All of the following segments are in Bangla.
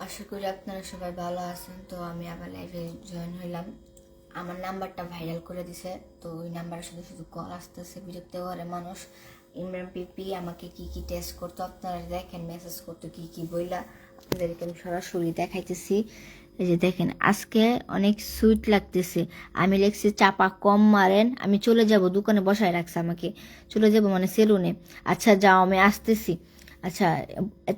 আশা করি আপনারা সবাই ভালো আছেন। তো আমি আবার লাইভে জয়েন হইলাম। আমার নাম্বারটা ভাইরাল করে দিছে, তো ওই নাম্বারে শুধু শুধু কল আসতেছে, বিরক্ত করে মানুষ। ইমরান পিপি আমাকে কি কি টেস্ট করতো আপনারা দেখেন, মেসেজ করতো কি কি বইলা, আপনাদেরকে আমি সরাসরি দেখাইতেছি। এই যে দেখেন, আজকে অনেক সুইট লাগতেছে। আমি লিখছি চাপা কম মারেন, আমি চলে যাব, দোকানে বসায় রাখছে আমাকে, চলে যাব মানে সেলুনে। আচ্ছা যাও, আমি আসতেছি। আচ্ছা,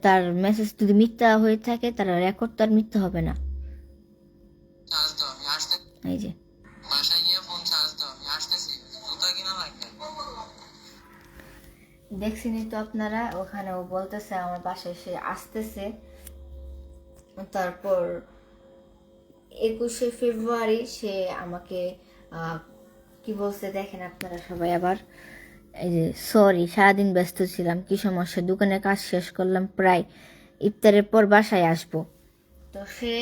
তার মেসেজ যদি মিথ্যা হয়ে থাকে তার রেকর্ড তো আর মিথ্যা হবে না। এই যে দেখছিনি তো আপনারা, ওখানে ও বলতেছে আমার বাসায় সে আসতেছে। তারপর 21শে ফেব্রুয়ারি সে আমাকে কি বলছে দেখেন আপনারা সবাই আবার। এই যে সরি, সারাদিন ব্যস্ত ছিলাম, কি সমস্যা, দোকানের কাজ শেষ করলাম প্রায়, ইফতারের পর বাসায় আসবো। তো সে,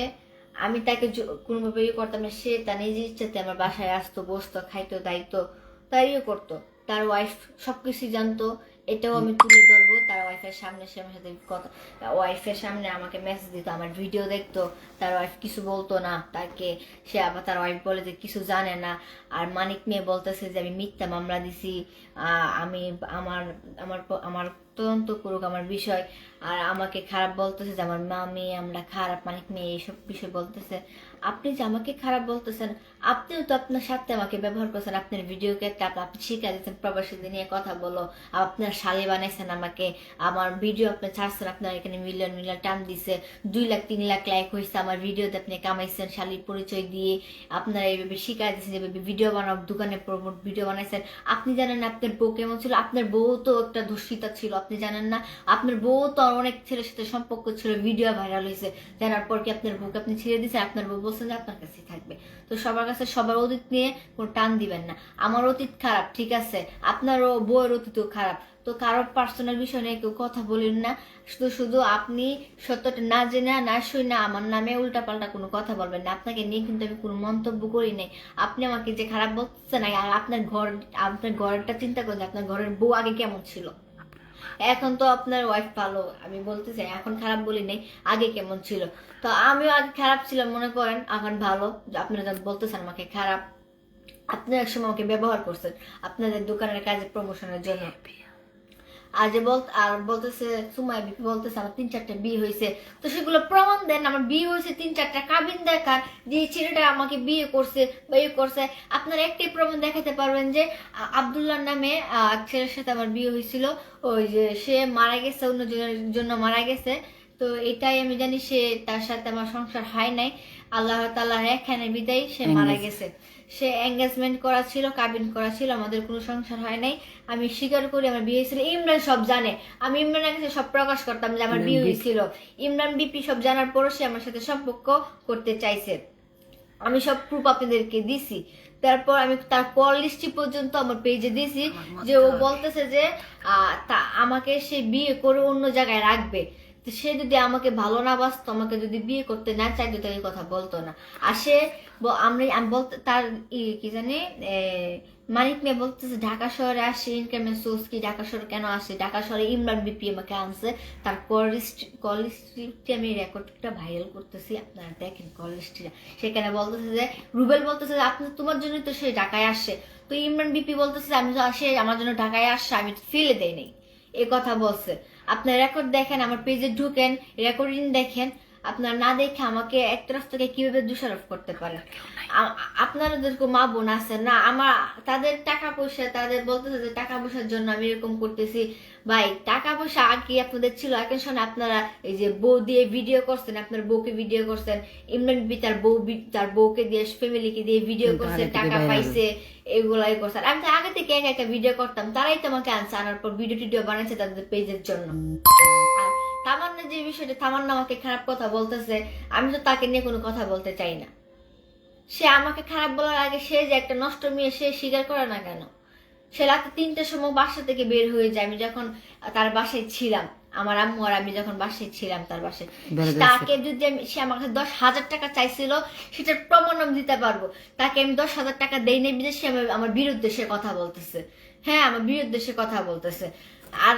আমি তাকে কোনোভাবে ইয়ে করতাম না, সে তার নিজের ইচ্ছাতে আমার বাসায় আসতো, বসতো, খাইতো, দায়িত্ব তাইও করতো। তার ওয়াইফ সবকিছু জানতো, এটাও আমি তুলে ধরবো। তার ওয়াইফের সামনে সে আমার সাথে কথা, ওয়াইফের সামনে আমাকে মেসেজ দিত, আমার ভিডিও দেখতো। তার ওয়াইফ কিছু বলতো না তাকে, সে আবার তার ওয়াইফ বলে যে কিছু জানে না। আর মানিক মেয়ে বলতেছে যে আমি মিথ্যা মামলা দিছি, আমি আমার আমার আমার তদন্ত করুক আমার বিষয়। আর আমাকে খারাপ বলতেছে যে আমার মা মেয়ে আমরা খারাপ, মানিক মেয়ে এইসব বিষয় বলতেছে। আপনি যে আমাকে খারাপ বলতেছেন, আপনিও তো আপনার সাথে আমাকে ব্যবহার করছেন, আপনার ভিডিওকে একটা আপনি শিখা দিচ্ছেন, প্রবাসীদের নিয়ে কথা বলো, আপনার শালি বানাইছেন আমাকে, আমার ভিডিও আপনি ছাড়ছেন, আপনার এখানে মিলিয়ন মিলিয়ন টান দিছে, 2 লাখ 3 লাখ লাইক হয়েছে, আমার ভিডিওতে আপনি কামাইছেন শালির পরিচয় দিয়ে, আপনারা এইভাবে শিখাই দিচ্ছেন, যেভাবে ভিডিও বানাও, দোকানে প্রমোট ভিডিও বানাইছেন। আপনি জানেন না আপনার বউ কেমন ছিল? আপনার বউ তো একটা ধর্ষিতা ছিল, আপনি জানেন না? আপনার বউ তো অনেক ছেলের সাথে সম্পর্ক ছিল, ভিডিও ভাইরাল হয়েছে, জানার পর কি আপনার বউকে আপনি ছেড়ে দিয়েছেন? আপনার বউ বলছেন যে আপনার কাছেই থাকবে। তো সবার কাছে সবার অতীত নিয়ে কোনো টান দিবেন না। আমার অতীত খারাপ, ঠিক আছে, আপনারও বউয়ের অতীতও খারাপ, তো কারো পার্সোনাল বিষয় নিয়ে কেউ কথা বলেন না। শুধু শুধু আপনি সত্যটা না জেনে না শুই না আমার নামে উল্টাপাল্টা কোনো কথা বলবেন না। আপনাকে নিয়ে কিন্তু আমি কোনো মন্তব্য করি নাই। আপনি আমাকে যে খারাপ বলতেছেন, আর আপনার ঘরটা চিন্তা করেন, আপনার ঘরের বউ আগে কেমন ছিল। এখন তো আপনার ওয়াইফ ভালো, আমি বলতে চাই, এখন খারাপ বলি নাই, আগে কেমন ছিল। তো আমিও আগে খারাপ ছিলাম মনে করেন, এখন ভালো। আপনারা যখন বলতেছেন আমাকে খারাপ, আপনি একসময় আমাকে ব্যবহার করছেন আপনাদের দোকানের কাজে প্রমোশনের জন্য। আর বলতেছে সুমাই বিপি বলতেছে আমার 3-4টা বিয়ে হয়েছে, তো সেগুলো প্রমাণ দেন। আমার বিয়ে হয়েছে 3-4টা, কাবিন দেখার যে ছেলেটা আমাকে বিয়ে করছে বা ইয়ে করছে। আপনারা একটাই প্রমাণ দেখাতে পারবেন যে আব্দুল্লাহর নামে এক ছেলের সাথে আমার বিয়ে হয়েছিল, ওই যে সে মারা গেছে, অন্যজনের জন্য মারা গেছে। তো এটাই আমি জানি, সে তার সাথে আমার সংসার হয় নাই, আল্লাহ তাআলার এখানে বিদায়, সে মারা গেছে। সে এঙ্গেজমেন্ট করা ছিল, কাবিন করা ছিল, আমাদের কোনো সংসার হয় নাই। আমি স্বীকার করি আমার বিয়ে হয়েছিল। ইমরান সব জানে, আমি ইমরানের কাছে সব প্রকাশ করতাম যে আমার বিয়ে হয়েছিল। ইমরান বিপি সব জানার পরও সে আমার সাথে সম্পর্ক করতে চাইছে, আমি সব প্রুফ আপনাদেরকে দিছি। তারপর আমি তার কল লিস্টি পর্যন্ত আমার পেজে দিছি, যে ও বলতেছে যে আমাকে সে বিয়ে করে অন্য জায়গায় রাখবে। তো সে যদি আমাকে ভালো না বাসতো, আমাকে যদি বিয়ে করতে না চাইতো, তাহলে কথা বলতো না। আর সে আমি বলতে তার কি জানি মানিক মেয়ে বলতেছে ঢাকা শহরে আসে ইনকামের সোর্স কি, ঢাকা শহরে কেন আসে, ঢাকা শহরে ইমরান বিপি আমাকে আনছে। তার কল লিস্টটি আমি রেকর্ডটা ভাইরাল করতেছি, আপনারা দেখেন কল লিস্টটা। সেখানে বলতেছে যে রুবেল বলতেছে যে আপনি তোমার জন্যই তো সে ঢাকায় আসছে। তো ইমরান বিপি বলতেছে আমি তো আসে আমার জন্য ঢাকায় আসছে, আমি ফেলে দেই নাই, এ কথা বলছে। আপনার রেকর্ড দেখেন, আমার পেজে ঢুকেন, রেকর্ডিং দেখেন। আপনার না দেখে আমাকে এক তরফ থেকে কিভাবে দোষারোপ করতে পারেন? আপনাদের মা বোন আছে না, আমার তাদের টাকা পয়সা, তাদের বলতেছে যে টাকা পয়সার জন্য আমি এরকম করতেছি। ভাই টাকা পয়সা আগে আপনাদের ছিল, এখন শোনে আপনারা এই যে বউ দিয়ে ভিডিও করছেন, আপনার বউকে ভিডিও করছেন, ইমরান বি তার বউকে দিয়ে ফ্যামিলিকে দিয়ে ভিডিও করছে, টাকা পাইছে, এগুলাই করছে। আমি তো আগে থেকে একা একা ভিডিও করতাম, তারাই তো আমাকে আনছে, আনার পর ভিডিও টিডিও বানাইছে তাদের পেজের জন্য। আর তামান্না যে বিষয়টা, তামান্না আমাকে খারাপ কথা বলতেছে, আমি তো তাকে নিয়ে কোনো কথা বলতে চাই না। সে আমাকে খারাপ বলার আগে সে যে একটা নষ্ট মেয়ে, সে স্বীকার করে না কেন? সে রাতে 3টার সময় বাসা থেকে বের হয়ে যায়, আমি যখন তার বাসায় ছিলাম, আমার আম্মু আর আমি যখন বাসায় ছিলাম তার বাসায়, তাকে যদি সে আমার কাছে 10,000 টাকা চাইছিল, সেটার প্রমাণ আমি দিতে পারবো। তাকে আমি 10,000 টাকা দেই নাই, বিদেশে আমার বিরুদ্ধে সে কথা বলতেছে। হ্যাঁ, আমার বিরুদ্ধে সে কথা বলতেছে। আর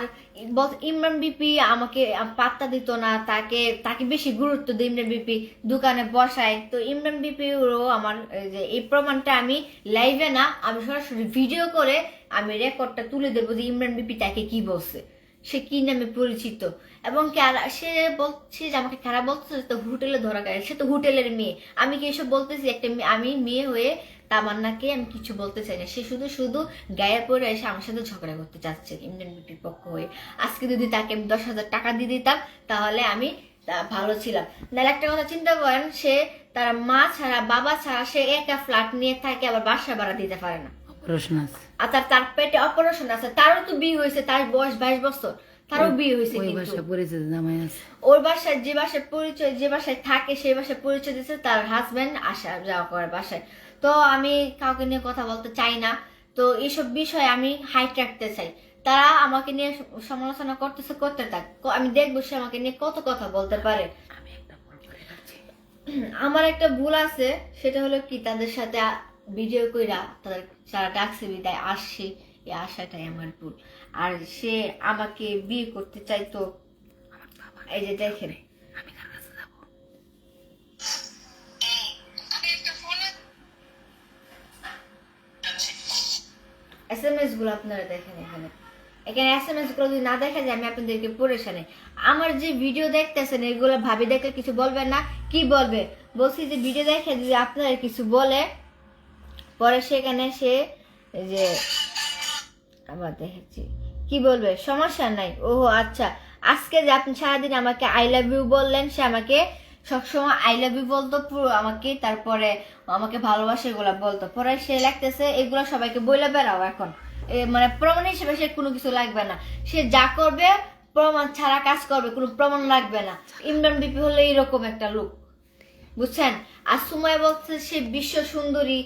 ইমরান বিপি আমাকে পাত্তা দিত না, তাকে তাকে বেশি গুরুত্ব দিই ইমরান বিপি, দোকানে বসায়। তো ইমরান বিপিরও আমার যে এই প্রমাণটা আমি লাইভে না, আমি সরাসরি ভিডিও করে আমি রেকর্ডটা তুলে দেবো যে ইমরান বিপি তাকে কি বলছে, সে কি নামে পরিচিত, এবং সে বলছে যে আমাকে খারাপ বলছে, তো হোটেলে ধরা গেছে, সে তো হোটেলের মেয়ে। আমি কি এসব বলতেছি? একটা আমি মেয়ে হয়ে তামান্নাকে আমি কিছু বলতে চাই না, সে শুধু শুধু গায়ে পড়ে এসে আমার সাথে ঝগড়া করতে চাচ্ছে ইমরান বিপির পক্ষ হয়ে। আজকে যদি তাকে আমি 10,000 টাকা দিয়ে দিতাম তাহলে আমি ভালো ছিলাম। নাহলে একটা কথা চিন্তা করেন, সে তার মা ছাড়া বাবা ছাড়া সে একা ফ্ল্যাট নিয়ে থাকে, আবার বাসা ভাড়া দিতে পারে না, আর তার পেটে অপারেশন আছে, তারও তো বিয়ে হয়েছে, তার বয়স 22 বছর, তারও বিয়ে হয়েছে, ওর বাসায় যে বাসায় পরিচয়, যে বাসায় থাকে সেই বাসায় পরিচয় দিচ্ছে তার হাজবেন্ড আসা যাওয়া করে বাসায়। তো আমি কাউকে নিয়ে কথা বলতে চাই না, তো এইসব বিষয়ে আমি হাইট রাখতে চাই। তারা আমাকে নিয়ে সমালোচনা করতেছে, করতে থাক, আমি দেখবো সে আমাকে নিয়ে কত কথা বলতে পারে। আমার একটা ভুল আছে, সেটা হলো কি, তাদের সাথে ভিডিও কইরা তাদের সারা ডাকছে বিদায় আসছি, এই আশাটাই আমার ভুল। আর সে আমাকে বিয়ে করতে চাইতো, এই যে দেখেন SMS গুলো আপনারা দেখেন, এখানে এখানে SMS গুলো যদি না দেখা যায় আমি আপনাদেরকে পরেশানে। আমার যে ভিডিও দেখতেছেন এগুলো ভাবি দেখলে কিছু বলবেন না? কি বলবে? বলছি যে ভিডিও দেখে যদি আপনারা কিছু বলে পরে সেখানে সে যে আবার দেখেছি কি বলবে, সমস্যা নাই। ওহো আচ্ছা, আজকে যে আপনি সারাদিন আমাকে আই লাভ ইউ বললেন, সে আমাকে সবসময় আই লাভ ইউ বলতো পুরো আমাকে, তারপরে আমাকে ভালোবাসে এগুলা বলতো, পরে সে লাগতেছে এগুলো সবাইকে বলে বেড়াও এখন, মানে প্রমাণ হিসেবে সে কোনো কিছু লাগবে না, সে যা করবে প্রমাণ ছাড়া কাজ করবে, কোনো প্রমাণ লাগবে না। ইমরান বিপি হলো এইরকম একটা লোক, বুঝছেন? আর সুমাইয়া বলছে সে বিশ্ব সুন্দরী,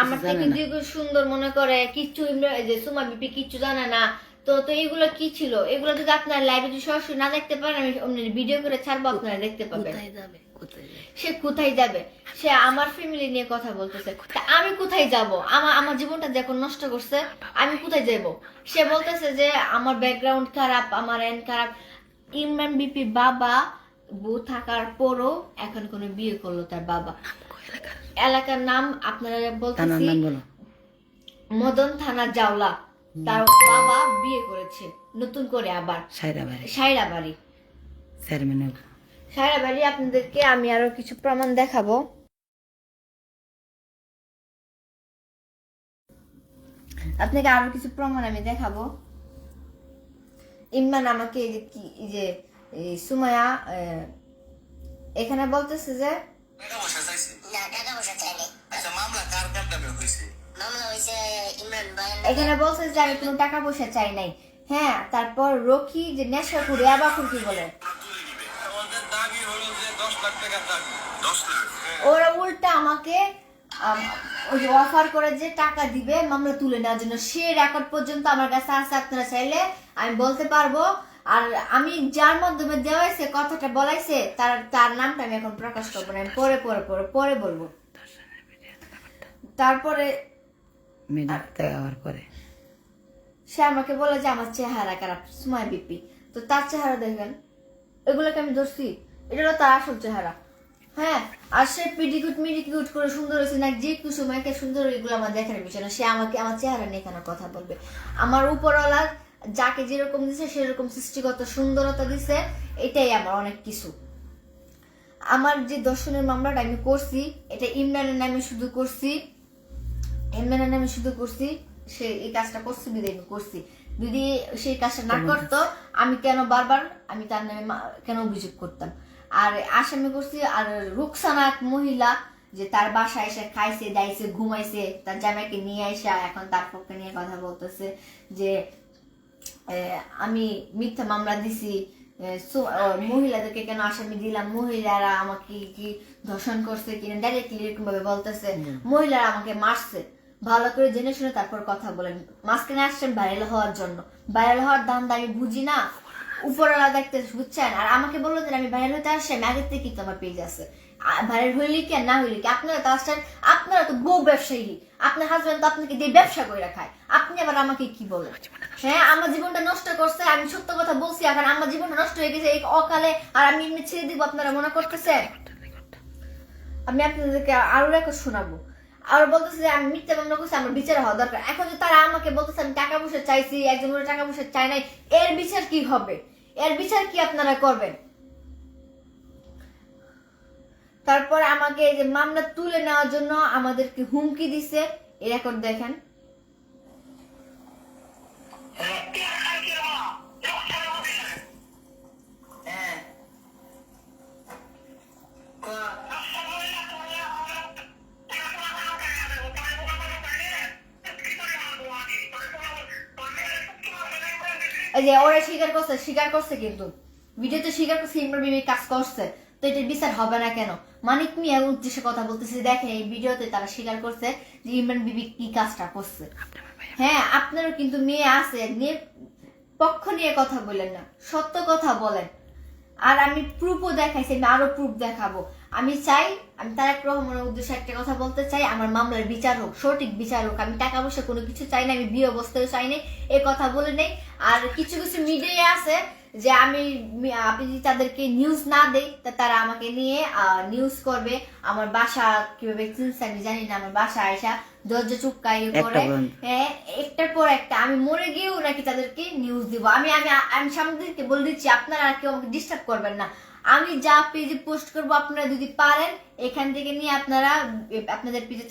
আমার থেকে দ্বিগুণ সুন্দর মনে করে, কিচ্ছু যে সুমা বিপি কিচ্ছু জানে না। তো তো এগুলো কি ছিল? এগুলো যদি আপনার লাইভে যদি সরাসরি না দেখতে পারেন, আমি ভিডিও করে ছাড়বো, আপনারা দেখতে পাবেন। সে কোথায় যাবে? সে আমার ফ্যামিলি নিয়ে কথা বলতেছে, আমি কোথায় যাব? আমার জীবনটা যখন নষ্ট করছে, আমি কোথায় যাব? সে বলতেছে যে আমার ব্যাকগ্রাউন্ড খারাপ, আমার এন্ড খারাপ। ইমরান বিপি বাবা বউ থাকার পরও এখন কোনো বিয়ে করলো তার বাবা। এলাকার নাম আপনারা বলতেছি মদন থানা জাওলা, তার বাবা বিয়ে করেছে নতুন করে, আবার সায়রা বাড়ি। আপনাদেরকে আমি আরো কিছু প্রমাণ দেখাবো। আপনাকে আরো কিছু প্রমাণ আমি দেখাবো। ইমরান আমাকে যে সুমাইয়া এখানে বলতেছে যে এখানে বলছে যে আমি কোনো টাকা পয়সা চাই নাই। হ্যাঁ, তারপর রকি যে নেশা করে আবাকুর কি বলে, ওরা উল্টা আমাকে অফার করে যে টাকা দিবে মামলা তুলে নেওয়ার জন্য। সে রেকর্ড পর্যন্ত আমার কাছে আছে, আপনারা চাইলে আমি বলতে পারবো। আর আমি যার মাধ্যমে দেওয়াইছে কথাটা বলাইছে তার নামটা আমি এখন প্রকাশ করবো না, আমি পরে বলবো। তারপরে সে আমাকে বলে যে আমার চেহারা খারাপ, সুমাইয়া বিপি। তো তার চেহারা দেখেন, এগুলোকে আমি ধরছি, এটা হলো তার আসল চেহারা। হ্যাঁ, আর সে মিডিকিউট করে সুন্দর হয়েছে না, যে একটু সময়কে সুন্দর, এগুলো আমার দেখার বিষয় না। সে আমাকে আমার চেহারা নিয়ে কেন কথা বলবে? আমার উপরওয়ালা যাকে যেরকম দিছে সেরকম সৃষ্টিগত সুন্দরতা দিছে, এটাই আমার অনেক কিছু। আমার যে দর্শনের মামলাটা আমি করছি, এটা ইমরানের নামে শুধু করছি, সে এই কাজটা করছে বিদায় করছি। যদি সেই কাজটা না করতো, আমি কেন বারবার আমি তার নামে কেন অভিযোগ করতাম? আর আসামি করছি। আর রুকসানা এক মহিলা, যে তার বাসায় এসে খাইছে দাইছে ঘুমাইছে, তার জামাইকে নিয়ে আসা এখন তার পক্ষে নিয়ে কথা বলতেছে যে আমি মিথ্যা মামলা দিছি, মহিলাদেরকে কেন আসামি দিলাম, মহিলারা আমাকে কি ধর্ষণ করছে কিনা, ডাইরেক্টলি এরকম ভাবে বলতেছে মহিলারা আমাকে মারছে। ভালো করে জেনে শুনে তারপর কথা বলেন। মাঝখানে আসছেন ভাইরাল হওয়ার জন্য, ভাইরাল হওয়ার দাম আমি বুঝি না। উপরওয়ালা দেখতেছে বুঝছেন। আর আমাকে বললো যে আমি ভাইরাল হতে আসছি, আমি আগের থেকে কিন্তু আমার পেজ আছে, ভাইরাল হইলে কি আর না হইলে কি, আপনারা তো আসছেন, আপনারা তো বউ ব্যবসায়ী, আপনার হাজবেন্ড তো আপনাকে দিয়ে ব্যবসা করে রাখায়, আপনি আবার আমাকে কি বলেন? হ্যাঁ, আমার জীবনটা নষ্ট করছে, আমি সত্য কথা বলছি, এখন আমার জীবনটা নষ্ট হয়ে গেছে এই অকালে, আর আমি এমনি ছেড়ে দিব আপনারা মনে করতেছেন? আমি আপনাদেরকে আরো রেকর্ড শোনাবো। আর বলতেছে যে আমি মিথ্যা মামলা করছি, আমার বিচার হওয়া দরকার। এখন যে তারা আমাকে বলতেছে আমি টাকা পয়সা চাইছি, একজন করে টাকা পয়সা চাই নাই, এর বিচার কি হবে? এর বিচার কি আপনারা করবেন? তারপর আমাকে এই যে মামলা তুলে নেওয়ার জন্য আমাদেরকে হুমকি দিছে, এই রেকর্ড দেখেন। এই যে ওরা স্বীকার করছে কিন্তু ভিডিওতে স্বীকার করছে ইমরান বিবি কাজ করছে, তো এটা বিচার হবে না কেন? মানিক মিয়া উদ্দেশ্যে কথা বলতেছে, দেখেন এই ভিডিওতে তারা স্বীকার করছে যে ইমরান বিবি কি কাজটা করছে। হ্যাঁ, আপনারও কিন্তু মেয়ে আছে, পক্ষ নিয়ে কথা বলেন না, সত্য কথা বলেন। আর আমি প্রুফও দেখাইছি, আমি আরো প্রুফ দেখাবো। আমি চাই, আমি তারেক রহমানের উদ্দেশ্যে একটা কথা বলতে চাই, আমার মামলার বিচার হোক, সঠিক বিচার হোক। আমি টাকা পয়সা কোনো কিছু চাই না, আমি বিয়ে অবস্থায় চাই না, এই কথা বলে নেই। আর কিছু কিছু মিডিয়া আছে যে আপনি যদি তাদেরকে নিউজ না দেই, তা তারা আমাকে নিয়ে নিউজ করবে। আমার বাসা কিভাবে চিনছে আমি জানি না, আমার বাসা আয়সা দরজা চুপকাই করে, হ্যাঁ, একটার পর একটা আমি মরে গিয়েও নাকি তাদেরকে নিউজ দিব। আমি আমি আমি সামনেদেরকে বলে দিচ্ছি, আপনারা আর কেউ আমাকে ডিস্টার্ব করবেন না। আমি যা পেজে পোস্ট করবো, আপনারা যদি পারেন এখান থেকে নিয়ে আপনারা আপনাদের পেজে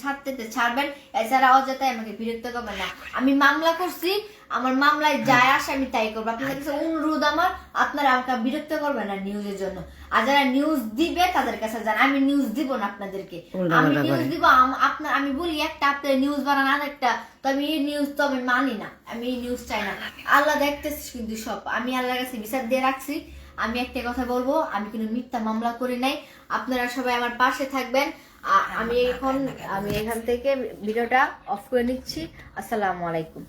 ছাড়বেন, এছাড়া অযথায় আমাকে বিরক্ত করবেন না। আমি মামলা করছি, আমার মামলায় যায় আসে আমি তাই করবো। আপনাদের কাছে অনুরোধ আমার, আপনারা আমাকে বিরক্ত করবেন না নিউজের জন্য। আর যারা নিউজ দিবে তাদের কাছে যান, আমি নিউজ দিব না আপনাদেরকে, আমি নিউজ দিব আপনার, আমি বলি একটা, আপনার নিউজ বানান আরেকটা, তো আমি এই নিউজ তো আমি মানি না, আমি এই নিউজ চাই না। আল্লাহ দেখতেছি কিন্তু সব, আমি আল্লাহর কাছে বিচার দিয়ে রাখছি। আমি একটা কথা বলবো, আমি কোনো মিথ্যা মামলা করি নাই, আপনারা সবাই আমার পাশে থাকবেন। আমি এখান থেকে ভিডিওটা অফ করে নিচ্ছি। আসসালামু আলাইকুম।